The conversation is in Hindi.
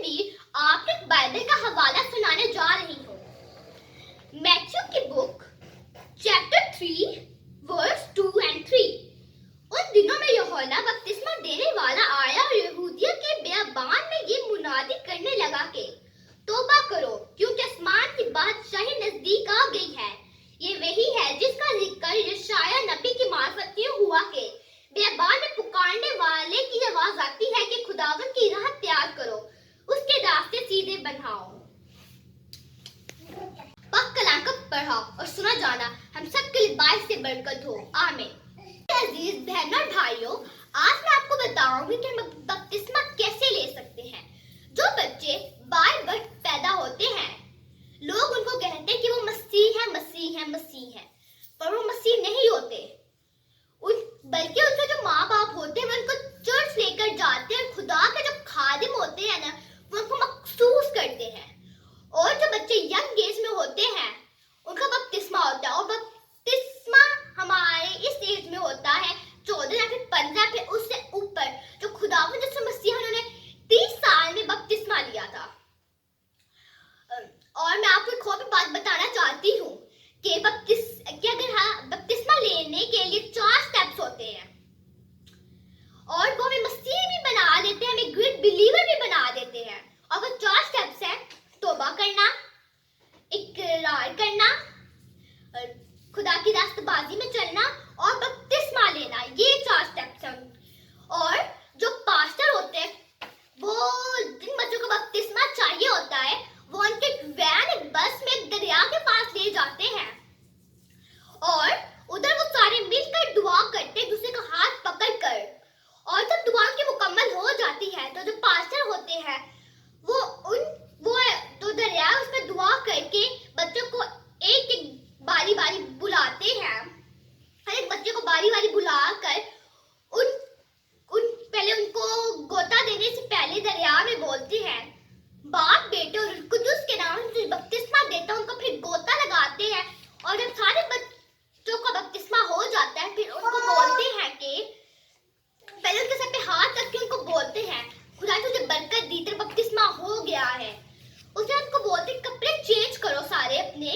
भी आपको एक बाइबल का हवाला सुनाने जा रही हूँ। मैथ्यू की बुक चैप्टर 3 वर्स 2 and 3। उन दिनों में यूहन्ना बपतिस्मा देने वाला आया और यहूदियों के बियाबान में ये मुनादी करने लगा कि तौबा करो, क्योंकि आसमान की बादशाही नजदीक आ गई है। ये वही है जिसका जिक्र यशायाह नबी की मार्फत में हुआ कि बियाबान में पुकारने वाले की आवाज आती है कि खुदावन की राह तैयार करो, उसके रास्ते सीधे बनाओ। पाक कलाम को पढ़ा और सुना जाना हम सबके लिए बाइस से बरकत हो। आमीन। अजीज बहनों और भाइयों, आज मैं आपको बताऊंगी कि हम बपतिस्मा कैसे ले सकते हैं। जो बच्चे बाय बर्थ पैदा होते हैं, लोग उनको कहते हैं कि वो मसीह है, मसीह है, मसीह है, पर वो मसीह नहीं होते। बल्कि उनके जो माँ बाप होते हैं, वो उनको चर्च लेकर जाते हैं। खुदा के जो खादिम होते हैं ना, वो उनको महसूस करते हैं। और जो बच्चे यंग एज में होते हैं, उनका बपतिस्मा होता है। और बपतिस्मा हमारे इस एज में होता है 14 या फिर 15, फिर उससे ऊपर जो खुदावंद यीशु मसीह उन्होंने 30 साल में बपतिस्मा लिया था। और मैं आपको एक और बात बताना चाहती हूँ कि अगर बपतिस्मा लेने के लिए 4 स्टेप्स होते हैं और वो हमें मसीह भी बना देते हैं, हमें ग्रेट बिलीवर भी बना देते हैं। और वो 4 स्टेप्स हैं: तौबा करना, इकरार करना, खुदा की रास्तबाजी में चलना और बपतिस्मा लेना। ये 4 स्टेप्स हैं। और जो पास्टर होते हैं, वो जिन बच्चों को बपतिस्मा चाहिए होता है, वो उनके वैन बस में दरिया के पास ले जाते हैं और उधर वो सारे मिलकर दुआ करते हैं, दूसरे का हाथ पकड़कर। और जब दुआ की मुकम्मल हो जाती है तो जो पास्टर होते हैं, वो जो दरिया उस पर दुआ करके बच्चों को एक एक बारी बारी बुलाते हैं। हर एक बच्चे को बारी बारी बुलाकर पहले उनको गोता देने से पहले दरिया में बोलते हैं, बाप बेटे और कुदुस के नाम से बपतिस्मा देता, उनको फिर गोता लगाते हैं। और जब सारे बच्चों का बपतिस्मा हो जाता है, फिर उनको बोलते हैं कि पहले उनके सर पे हाथ रख के उनको बोलते हैं, खुदा तुझे बरकत दी, तेरा बपतिस्मा हो गया है। उसके बाद उनको बोलते हैं कपड़े चेंज करो सारे अपने,